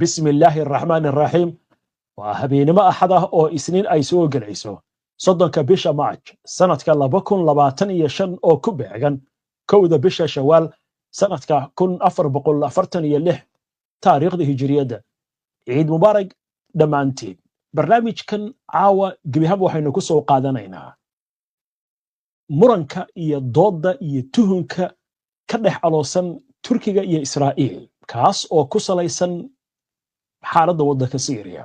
بسم الله الرحمن الرحيم وهبينما أحده أو إسنين أي سوء قلعيسو صدنك بيشا مارج سنة لبكن لباتن يشن أو كبعغن كودا بيشا شوال سنة كن أفر بقول أفرتن يلح تاريخ دي هجرية ده عيد مبارك دمانتين برنامج كان عاوة قبيهاب وحينو كسو قادنينا مرنكا إيا ضودة إيا تهنكا كدح علوسن تركيا إيا إسرائيل كاس أو كسليسن xaaladda waddanka Syria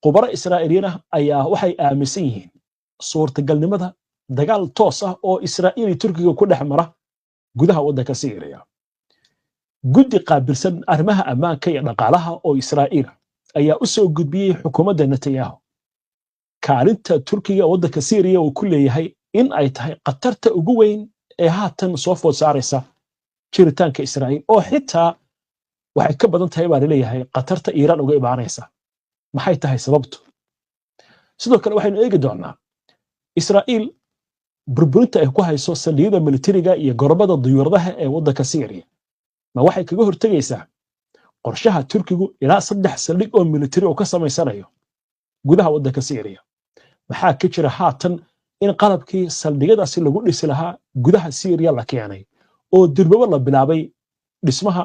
qubaro Israa'iiliyiin ah ayaa waxay aaminsan yihiin suurtagalnimada dagaal toos ah oo Israa'iil iyo Turkiga ku dhex mara gudaha waddanka Syria guddi qaabilsan arrimaha ammaanka iyo dhaqaalaha oo Israa'iil ayaa u soo gudbiyay xukuumadda Netanyahu kaalinta Turkiga waddanka Syria uu ku leeyahay in ay tahay qatarta ugu weyn ee haatan soo food saaraysa jiritaanka Israa'iil oo xitaa waxay ka badan tahay baa leeyahay qatarta Iiraan uga imaanaysa maxay tahay sababtu sidoo kale waxaynu eegi doonaa Israa'iil burburinta ay ku hayso saldhigyada militariga iyo gorobada diyuuradaha ee waddanka Syria ma waxay kaga hortagaysaa qorshaha Turkigu ilaa 3 saldhig oo militari oo ka samaysanayo gudaha waddanka Syria maxaa ka jira haatan in qalabkii saldhigyadaasi lagu dhisi lahaa gudaha Syria la keenay oo dirbaba la bilaabay dhismaha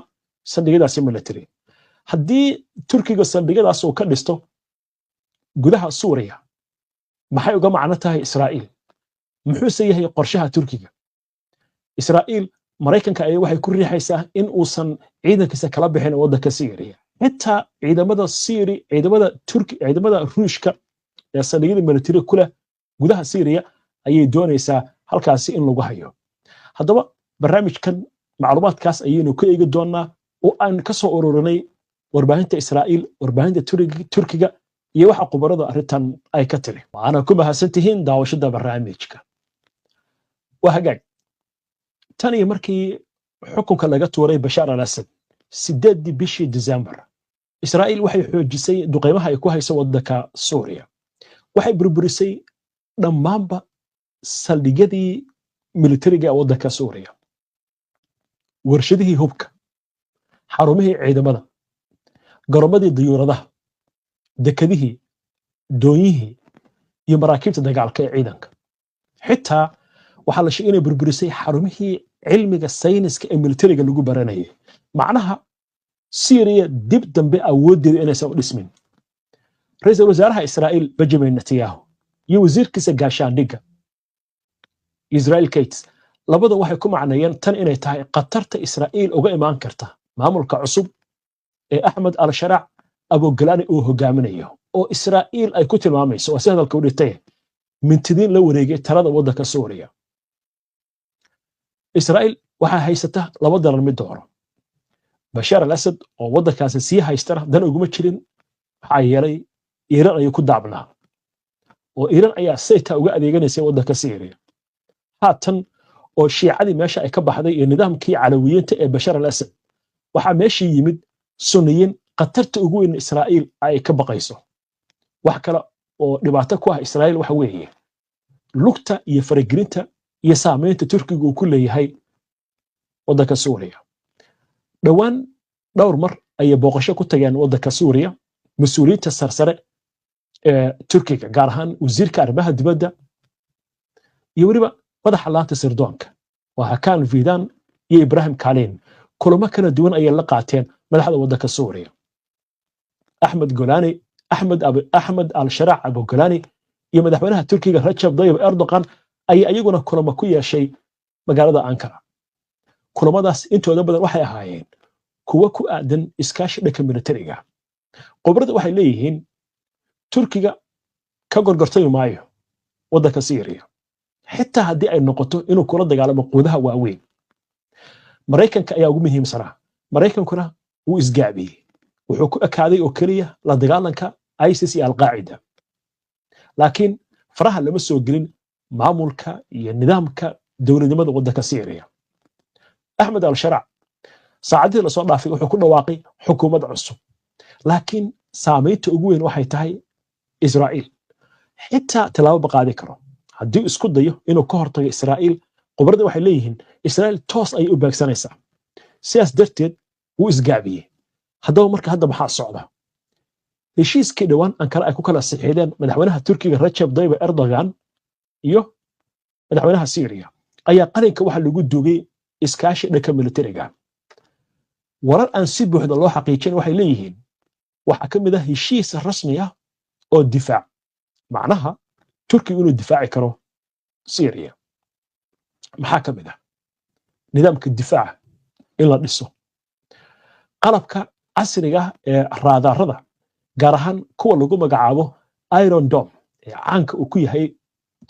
saldhigyadaasi military haddii Turkiga saldhigyadaas uu ka dhisto gudaha Suuriya maxay uga macno tahay Israa'iil muxuu yahay qorshaha Turkiga Israa'iil Mareykanka ay waxay ku riixaysaa in uusan ciidankiisa kala bixin waddanka Syria xitaa ciidamada ciidamada Ruushka ee saldhigyada military kula gudaha Syria ayay doonaysaa halkaasi in lagu hayo haddaba barnaamijkan macluumaadkaas ayaynu ka eegi doonaa oo aan ka soo ururinay warbaahinta Israa'iil warbaahinta Turkiga iyo waxa qubarada arintan ay ka tiri waana ku mahadsantihiin daawashada barnaamijka wahagaag tan iyo markii xukunka laga tuuray Bashar al-Assad 8 bishii December Israa'iil waxay xoojisay duqeymaha ay ku hayso waddanka Suuriya waxay burburisay dhammaanba saldhigyadii militariga ee waddanka Suuriya warshadihii hubka xarumihii ciidamada garomadii diyuuradaha dekadihii doonyihii iyo maraakiibta dagaalka ee ciidanka xitaa waxaa la sheegay inay burburisay xarumihii cilmiga sayniska ee militariga lagu baranayay macnaha Syria dib dambe awoodeeda inaysan u dhismin ra'iisul wasaaraha Israa'iil Benjamin Netanyahu iyo wasiirkiisa gaashaandhigga Israel Katz labada waxay ku macneeyeen tan inay tahay qatarta Israa'iil uga imaan karta maamulka cusub ee Ahmed al-Sharac Abu Ghani uu hogaaminayo oo Israa'iil ay ku tilmaamayso oo hadalka u dhigtay mintidiin la wareegay talada waddanka Suuriya Israa'iil waxa haysata laba daran mid dooro Bashar al-Assad oo waddankaasi sii haystana dan uguma jirin waxa yeelay Iiraan ay ku daabnaa oo Iiraan ayaa sayta uga adeeganaysa waddanka Syria haatan oo shiicadii meesha ay ka baxday iyo nidaamkii calawiyiinta ee Bashar al-Assad waxa meeshii yimid sunniyiin qatarta ugu weyn Israa'iil ay ka baqayso wax kale oo dhibaato ku ah Israa'iil waxa weeye lugta iyo faragelinta iyo saameynta Turkiga uu ku leeyahay waddanka Suuriya dhawaan dhowr mar ay booqasho ku tageen waddanka Suuriya mas'uuliyiinta sarsare ee Turkiga gaar ahaan wasiirka arrimaha dibadda iyo waliba madaxa laanta sirdoonka waa Hakan Fidan iyo Ibrahim Kalin kulamo kala duwan ay la qaateen madaxda waddanka Suuriya Ahmed al-Sharac Abu Ghani iyo madaxweynaha Turkiga Recep Tayyip Erdogan ay ayaguna kulamo ku yeeshay magaalada Ankara kulamadaas intooda badan waxay ahaayeen kuwa ku aadan iskaashi dhanka militariga qobrada waxay leeyihiin Turkiga ka gorgortay maayo waddanka Syria xitaa haddii ay noqoto inuu kula dagaalamo quudaha waaweyn Mareykanka ayaa ugu muhiimsanaa Mareykankuna uu isgaabiyey wuxuu ku ekaaday oo kaliya la dagaalanka ISIS iyo al-Qaacida laakiin faraha lama soo gelin maamulka iyo nidaamka dowladnimada waddanka Syria Ahmed al-Sharac saacadii la soo dhaafay wuxuu ku dhawaaqay xukuumad cusub laakiin saameynta ugu weyn waxay tahay Israa'iil xitaa talaabo qaadi karo haddii isku dayo inuu ka hortago Israa'iil qobrada waxay leeyihiin Israa'iil toos ay u baagsanaysaa sidaas darteed wuu isgaabiyey haddaba marka hadda maxaa socda heshiiskii dhowaan ankara ay ku kala saxiixdeen madaxweynaha turkiga Recep Tayyip Erdogan iyo madaxweynaha Syria ayaa qalinka waxa lagu duugay iskaashi dhanka militariga warar aan si buuxda loo xaqiijin waxay leeyihiin waxa ka mid ah heshiis rasmi ah oo difaac macnaha turkiga inuu difaaci karo Syria maxaa ka mid ah nidaamka difaaca in la dhiso qalabka casriga ee raadarada gaar ahaan kuwa lagu magacaabo Iron Dome ee caanka uu ku yahay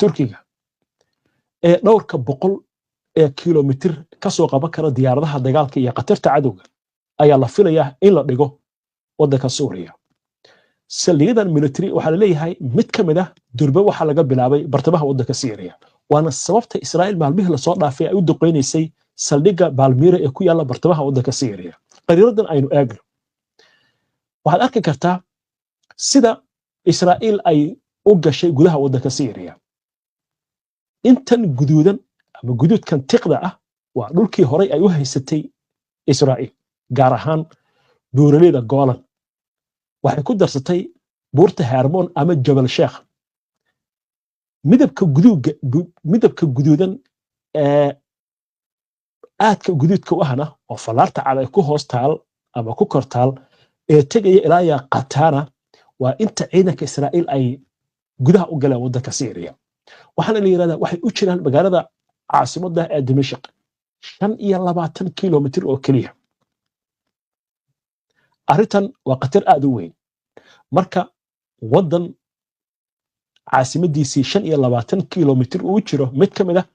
turkiga ee dhowrka boqol ee kiiloomitir ka soo qaban kara diyaaradaha dagaalka iyo qatarta cadowga ayaa la filayaa in la dhigo waddanka Suuriya saldhigyada military waxaa la leeyahay mid ka mid ah durba waxaa laga bilaabay bartamaha waddanka Syria waana sababta Israa'iil maalmihii la soo dhaafay ay u duqeynaysay saldhigga Palmyra ee ku yaala bartamaha waddanka Syria qariiradan aynu eegno waxaad arki kartaa sida Israa'iil ay u gashay gudaha waddanka Syria intan guduudan ama guduudkan tiqda ah waa dhulkii horay ay u haysatay Israa'iil gaar ahaan buuraleyda Golan waxay ku darsatay buurta Hermon ama Jabal Sheikh midabka guduudan ee aadka guduudka u ahna oo falaarta cad ay ku hoos taal ama ku kortaal ee tegaya ilaa ya Qatana waa inta ciidanka Israa'iil ay gudaha u galeen waddanka Syria waxaana la yiraahdaa waxay u jiraan magaalada caasimadda ee Dimashq 25 kiiloomitir oo kaliya arrintan waa qatar aad u weyn marka waddan caasimadiisii 25 kiiloomitir uu jiro mid ka mid ah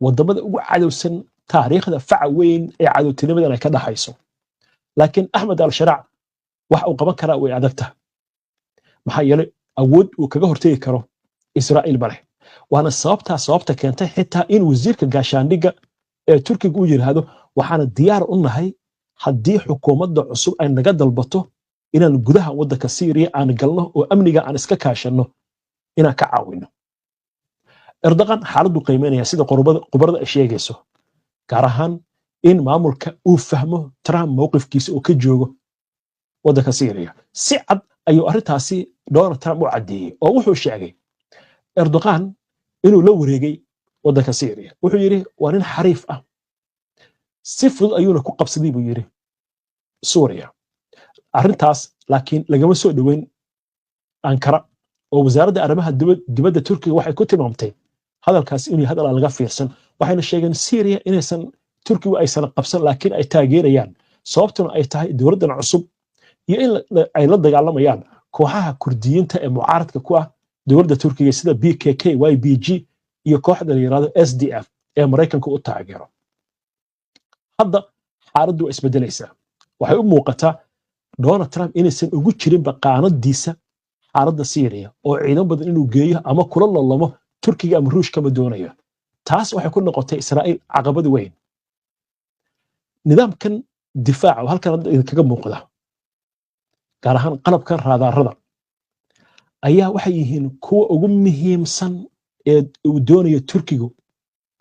wadamada ugu cadowsan taariikhda faca weyn ee cadowtinimadan ay ka dhaxayso laakiin Ahmed al-Sharac wax uu qaban karaa way adagta maxaa yeelay awood uu kaga hortagi karo Israa'iil bale waana sababta keentay xitaa in wasiirka gaashaandhigga ee Turkiga uu yiraahdo waxaana diyaar u nahay haddii xukuumadda cusub ay naga dalbato inaan gudaha waddanka Syria aan galno oo amniga aan iska kaashano inaan ka caawino Erdogan xaaladdu qiimeynaya sida qubarada ay sheegayso gaar ahaan in maamulka uu fahmo Trump mowqifkiisa oo ka joogo waddanka Syria si cad ayuu arrintaasi Donald Trump u cadeeyay oo wuxuu sheegay Erdogan inuu la wareegay waddanka Syria wuxuu yiri waa nin xariif ah si fudud ayuuna ku qabsaday buu yiri Suuriya arrintaas laakiin lagama soo dhaweyn Ankara oo wasaaradda arrimaha dibadda Turkiga waxay ku tilmaamtay hadalkaas inuu hadal laga fiirsan waxayna sheegeen Syria inaysan Turkigu aysan qabsan laakiin ay taageerayaan sababtuna ay tahay dowladdan cusub iyo in ay la dagaalamayaan kooxaha Kurdiyiinta ee mucaaradka ku ah dowladda Turkiga sida PKK YPG iyo kooxda la yiraahdo SDF ee Mareykanka u taageero hadda xaaladdu isbedelaysa waxay u muuqataa Donald Trump inaysan ugu jirin baqaanadiisa xaaladda Syria oo ciidan badan inuu geeyo ama kula lolamo Turkiga ama Ruushka ma doonayo taas waxay ku noqotay Israa'iil caqabad weyn nidaamkan difaaca halkan kaga muuqda gaar ahaan qalabkan raadarada ayaa waxay yihiin kuwa ugu muhiimsan ee uu doonayo Turkigu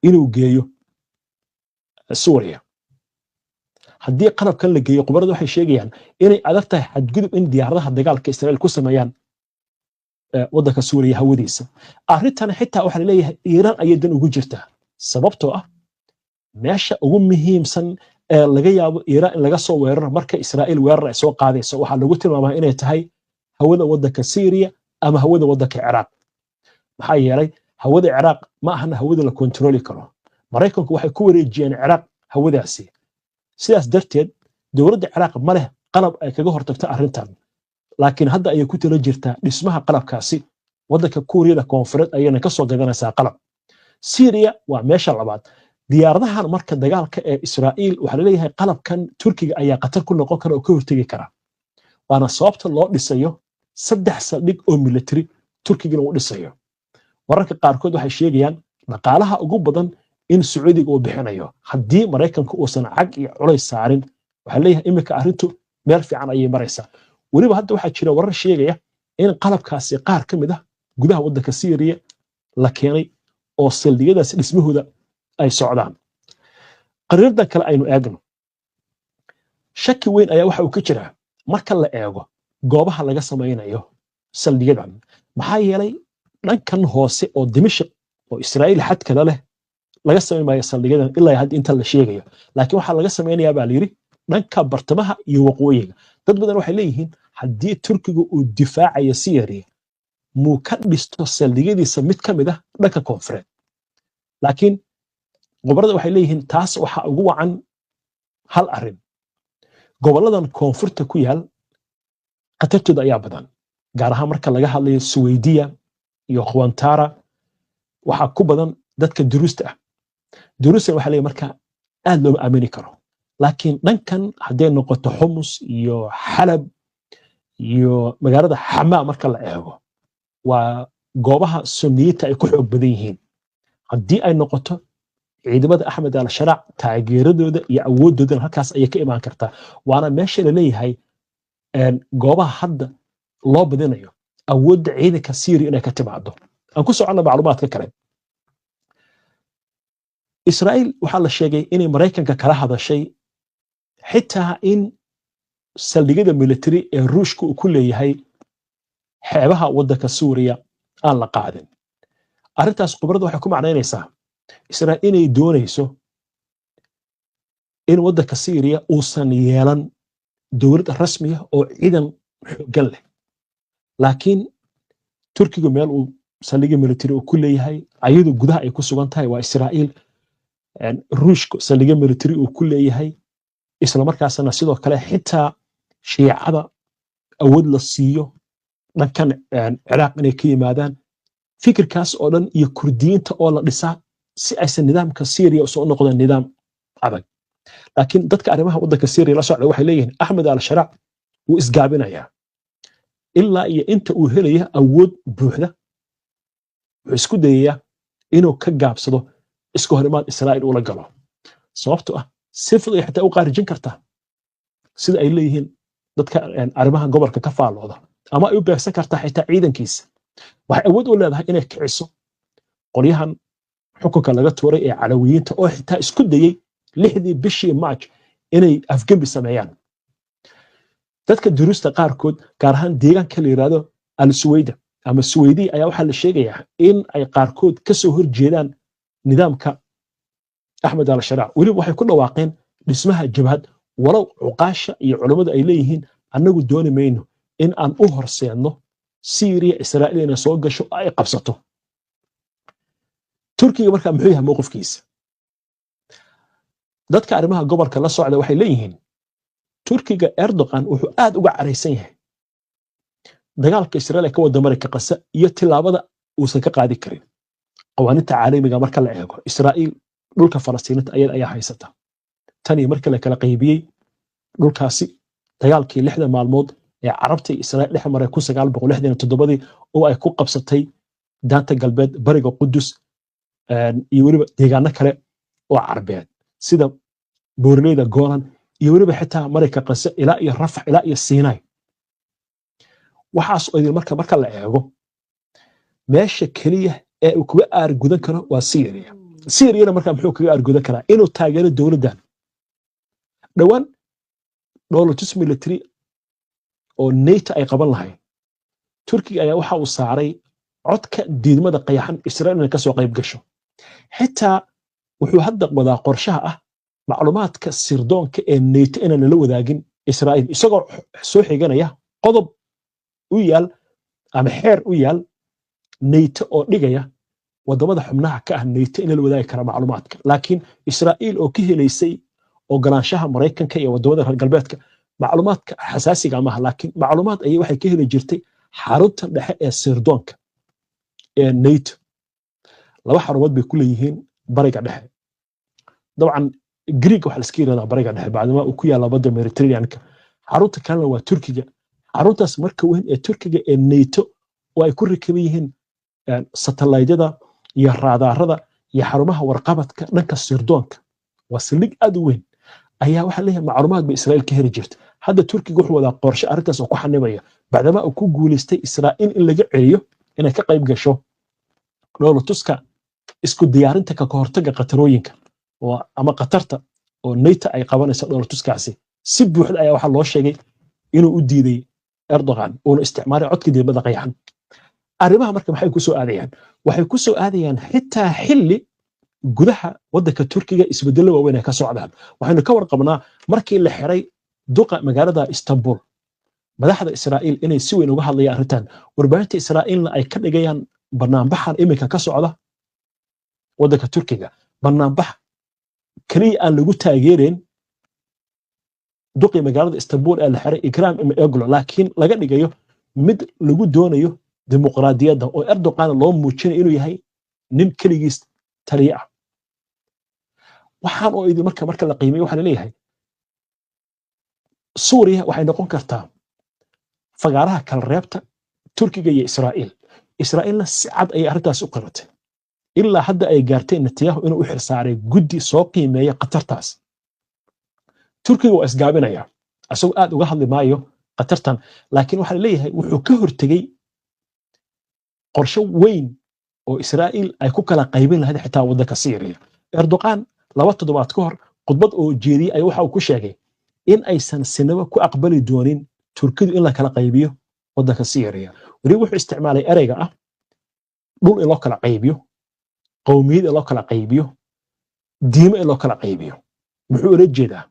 inuu geeyo Suuriya haddii qalabkan la geeyo qubaradu waxay sheegayaan inay adag tahay xadgudub in diyaaradaha dagaalka Israa'iil ku sameeyaan waddanka Suuriya hawadiisa arrintan xitaa waxa la leeyahay Iiraan ayay dan ugu jirtaa sababtoo ah meesha ugu muhiimsan ee laga yaabo Iiraan in laga soo weeraro marka Israa'iil weerar ay soo qaadayso waxa lagu tilmaamaa inay tahay hawada waddanka Syria ama hawada waddanka Ciraaq maxaa yeelay hawada Ciraaq ma ahna hawada la kontroli karo Mareykanku waxay ku wareejiyeen Ciraaq hawadaasi sidaas darteed dowladda Ciraaq ma leh qalab ay kaga hortagto arrintan laakiin hadda ayay ku tala jirtaa dhismaha qalabkaasi waddanka Kuuriyada Koonfureed ayayna ka soo gadanaysaa qalab Syria waa meesha labaad diyaaradahan marka dagaalka ee Israa'iil waxa la leeyahay qalabkan Turkiga ayaa qatar ku noqon kara oo ka hortagi kara waana sababta loo dhisayo 3 saldhig oo military Turkiga uu dhisayo wararka qaarkood waxay sheegayaan dhaqaalaha ugu badan in Sacuudiga uu bixinayo haddii Mareykanku uusan cag iyo culays saarin waxa leeyahay imika arrintu meel fiican ayay maraysaa waliba hadda waxaa jira warar sheegaya in qalabkaasi qaar ka mid ah gudaha waddanka Syria la keenay oo saldhigyadaas dhismahooda ay socdaan qariirdan kale aynu eegno shaki weyn ayaa waxa uu ka jiraa marka la eego goobaha laga samaynayo saldhigyadan maxaa yeelay dhankan hoose oo Dimashq oo Israa'iil xad kale leh laga samaynayo saldhigyadan ilaa hadda inta la sheegayo laakiin waxa laga samaynayaa baa la yiri dhanka bartamaha iyo waqooyiga dad badan waxay leeyihiin haddii Turkiga uu difaacayo Syria muu ka dhisto saldhigyadiisa mid ka mid ah dhanka koonfureed laakiin gobolada waxay leeyihiin taas waxa ugu wacan hal arin goboladan koonfurta ku yaal qatartooda ayaa badan gaar ahaan marka laga hadlayo Suwaydiya iyo Khwantara waxa ku badan dadka duruusta ah duruusta waxa leeyahay marka aad loo aamini karo laakiin dhankan haday noqoto Xumus iyo Xalab iyo magaalada Xama marka la eego waa goobaha Sunniyada ay ku xoog badan yihiin haddii ay noqoto ciidamada Axmed al-Sharac taageeradooda iyo awoodooda halkaas ay ka imaan kartaa waana meesha la leeyahay goobaha hadda loo badinayo awoodda ciidanka Syria inay ka timaado aan ku socono macluumaadka kale Israa'iil waxa la sheegay inay Mareykanka kala hadashay xitaa in saldhigyada military ee Ruushka uu ku leeyahay xeebaha waddanka Suuriya aan la qaadin arrintaas khibradu waxay ku macnaynaysaa Israa'iil inay doonayso in waddanka Syria uusan yeelan dowlad rasmi ah oo ciidan xooggan leh laakiin Turkiga meel uu saldhigyo military uu ku leeyahay ayadu gudaha ay ku sugan tahay waa Israa'iil Ruushka saldhigyo military uu ku leeyahay isla markaasna sidoo kale xitaa shiicada awood la siiyo dhankan Ciraaq inay ka yimaadaan fikirkaas oo dhan iyo Kurdiyiinta oo la dhisaa si aysan nidaamka Syria soo noqdaan nidaam adag laakiin dadka arrimaha waddanka Syria la socda waxay leeyihiin Axmed al-Sharac uu isgaabinaya ilaa iyo inta uu helaya awood buuxda wuxuu isku dayayaa inuu ka gaabsado isku horimaad Israa'iil ula galo sababtoo ah si fudud ay xitaa u qaarijin kartaa sida ay leeyihiin dadka arrimaha gobolka ka faalooda ama ay u beegsan kartaa xitaa ciidankiisa waxay awood u leedahay inay kiciso qolyahan xukunka laga tuuray ee Calawiyiinta oo xitaa isku dayay 6dii bishii March inay afgembi sameeyaan dadka duruusta qaarkood gaar ahaan deegaanka la yiraahdo al-Suwayda ama Suwaydi ayaa waxa la sheegayaa in ay qaarkood ka soo horjeedaan nidaamka Axmed al-Sharac waliba waxay ku dhawaaqeen dhismaha jabhad walow cuqaasha iyo culimadu ay leeyihiin anagu dooni mayno in aan u horseedno Syria Israa'iil inay soo gasho ay qabsato Turkiga marka muxuu yahay mowqifkiisa dadka arrimaha gobolka la socda waxay leeyihiin Turkiga Erdogan wuxuu aad uga careysan yahay dagaalka Israa'iil ka wada Mareykanka qasa iyo tilaabada uusan ka qaadi karin qawaaniinta caalamiga marka la eego Israa'iil dhulka Falastiiniinta ayaa haysata tani marka la kala qaybiyay dhulkaasi dagaalkii 6 maalmood ee Carabta Israa'iil dhex maray 1967 oo ay ku qabsatay daanta galbeed bariga Qudus iyo waliba deegaano kale oo Carabeed sida Buuraleyda Golan iyo waliba xitaa Mareykanka qasa ilaa iyo Rafax ilaa iyo Sinai waxaas oo idin marka la eego meesha kaliya ee uu kuga aargudan karo waa Syria Syria marka muxuu kaga aargudan karaa inuu taageero dawladdan dhawaan dowladda military oo NATO ay qaban lahayd Turkiga ayaa waxa uu saaray codka diidmada qayaxan Israa'iil ka soo qayb gasho xitaa wuxuu hadda wadaa qorshaha ah macluumaadka sirdoonka ee NATO inaan la wadaagin Israa'iil isagoo soo xiganaya qodob u yaal ama xeer u yaal NATO oo dhigaya wadamada xubnaha ka ah NATO in la wadaagi kara macluumaadka laakiin Israa'iil oo ka helaysay ogolaanshaha Mareykanka iyo wadamada reer galbeedka macluumaadka xasaasiga ma aha laakiin macluumaad ay waxay ka heli jirtay xarunta dhexe ee sirdoonka ee NATO laba xarumood bay ku leeyihiin bariga dhexe dabcan Greek waxa la iska yiraahdaa bariga dhexe baadama uu ku yaala badda Mediterranean-ka xarunta kalena waa Turkiga xaruntaas marka weyn ee Turkiga ee NATO oo ay ku rakaban yihiin satellite-yada iyo raadarada iyo xarumaha warqabadka dhanka sirdoonka waa saldhig aad u weyn ayaa waxa leeyahay macluumaad bay Israa'iil ka heli jirtay hadda Turkiga wuxuu wadaa qorshe arrintaas oo ku xanibaya baadama uu ku guuleystay Israa'iil in laga celiyo inay ka qayb gasho dowladtuska isku diyaarinta ka hortagga qatarooyinka ama qatarta oo NATO ay qabanayso dowladtuskaasi si buuxda ayaa waxa loo sheegay inuu u diiday Erdogan oo isticmaalay codka dibadda qayaxan arrimaha marka maxay ku soo aadayaan waxay ku soo aadayaan xitaa xilli gudaha waddanka Turkiga isbeddello waaweyn ay ka socdaan waxaynu ka warqabnaa markii la xiray duqa magaalada Istanbul madaxda Israa'iil inay si weyn uga hadlayaan arrintan warbaahinta Israa'iilna ay ka dhigayaan barnaamijkan iminka ka socda waddanka Turkiga barnaamij kaliya aan lagu taageerin duqi magaalada Istanbul ee la xiray Ekrem İmamoğlu laakiin laga dhigayo mid lagu doonayo dimuqraadiyadda oo Erdogan loo muujinayo inuu yahay nin kaligiis taliye ah waxaan oo idin marka la qiimeeyo waxa la leeyahay Suuriya waxay noqon kartaa fagaaraha kala reebta Turkiga iyo Israa'iilna si cad ay arrintaas u qaratay ilaa hadda ay gaartay Netanyahu inuu u xirsaaray guddi soo qiimeeya qatartaas Turkiga waa isgaabinaya asagoo aad uga hadli maayo qatartan laakiin waxa la leeyahay wuxuu ka hortagay qorshe weyn oo Israa'iil ay ku kala qaybin lahayd xitaa waddanka Syria Erdogan 2 toddobaad ka hor khudbad oo jeediyay ay waxa uu ku sheegay in aysan sinaba ku aqbali doonin Turkidu in la kala qaybiyo waddanka Syria wali wuxuu isticmaalay ereyga ah dhul in loo kala qaybiyo qowmiyad in loo kala qaybiyo diimo in loo kala qaybiyo muxuu ula jeedaa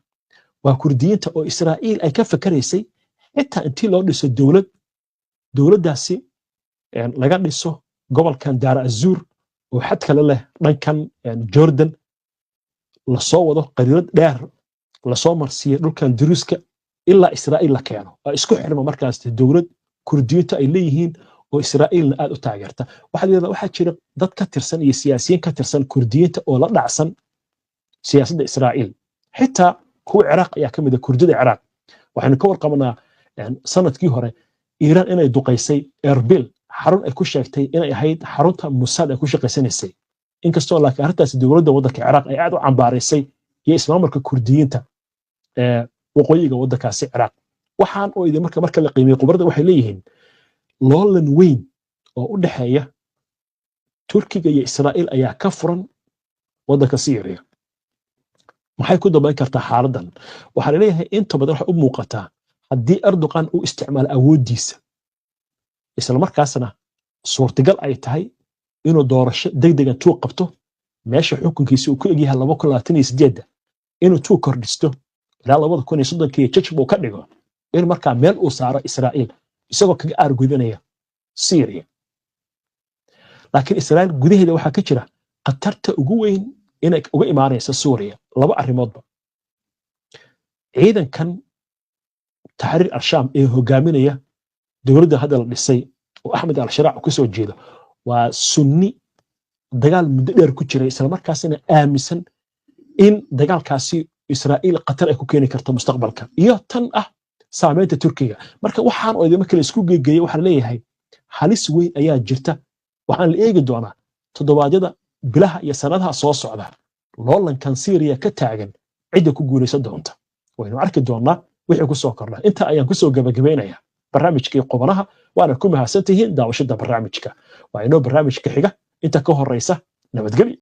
waa kurdiyiinta oo Israa'iil ay ka fakaraysay xitaa intii loo dhiso dowladdaasi laga dhiso gobolkan Daar Azuur oo xad kale leh dhankan Jordan la soo wado qariirad dheer la soo marsiyo dhulkan Druska ilaa Israa'iil la keeno oo isku xirma markaas dowlad kurdiyiinta ay leeyihiin oo Israa'iilna aad u taageerta waxa jira dad ka tirsan iyo siyaasiyiin ka tirsan kurdiyiinta oo la dhacsan siyaasadda Israa'iil xitaa kuwa Ciraaq ayaa ka mid ah kurdida Ciraaq waxaynu ka warqabnaa sanadkii hore Iiraan inay duqaysay Erbil xarun ay ku sheegtay inay ahayd xarunta Mossad ay ku shaqaysanaysay inkastoo laakiin arrintaas dowladda waddanka Ciraaq ay aad u cambaaraysay iyo ismaamulka kurdiyiinta waqooyiga waddankaasi Ciraaq waxaan oo idin marka la qiimeeyo khubarada waxay leeyihiin loolan weyn oo u dhaxeeya Turkiga iyo Israa'iil ayaa ka furan waddanka Syria maxay ku dambeyn kartaa xaaladdan waxaa la leeyahay inta badan waxa u muuqataa haddii Erdogan uu isticmaalo awoodiisa isla markaasna suurtagal ay tahay inuu doorasho degdegan tuu qabto meesha xukunkiisa uu ku egyahay 2028 inuu tuu kordhisto ilaa 2030 jajab uu ka dhigo in markaa meel uu saaro Israa'iil isagoo kaga aargudinaya Syria laakiin Israa'iil gudaheeda waxaa ka jira qatarta ugu weyn inay uga imaanaysa Suuriya laba arrimoodba ciidankan Tahriir al-Sham ee hogaaminaya dowladda hadda la dhisay oo Ahmed al-Sharac ku soo jeedo waa sunni dagaal muddo dheer ku jiray isla markaasina aaminsan in dagaalkaasi Israa'iil qatar ay ku keeni karto mustaqbalka iyo tan ah saameynta Turkiga marka waxaan oo idin kale isku geeyay waxa leeyahay halis weyn ayaa jirta waxaan la eegi doonaa toddobaadyada bilaha iyo sanadaha soo socda loolankan Syria ka taagan cid ku guuleysan doonta waynu arki doonaa wixii ku soo kordha inta ayaan ku soo gabagabeynaya barnaamijkii qubanaha waana ku mahadsantihiin daawashada barnaamijka waa inoo barnaamijka xiga inta ka horeysa nabadgelyo